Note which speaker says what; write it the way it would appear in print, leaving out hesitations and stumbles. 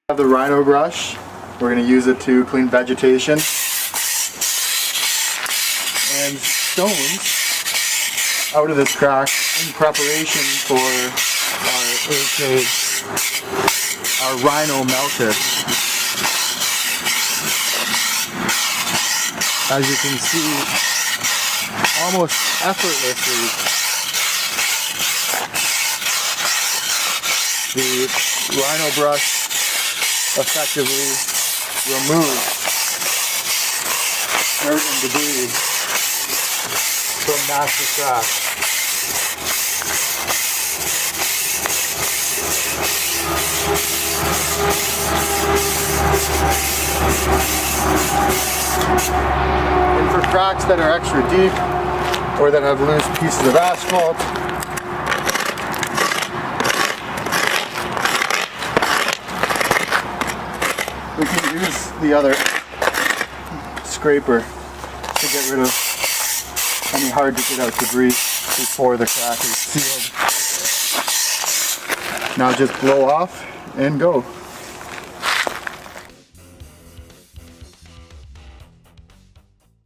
Speaker 1: have the rhino brush. We're going to use it to clean vegetation and stones out of this crack in preparation for our rhino melter. As you can see, almost effortlessly, the rhino brush effectively removes dirt and debris from nasty cracks. And for cracks that are extra deep or that have loose pieces of asphalt, we can use the other scraper to get rid of any hard to get out debris before the crack is sealed. Now just blow off and go.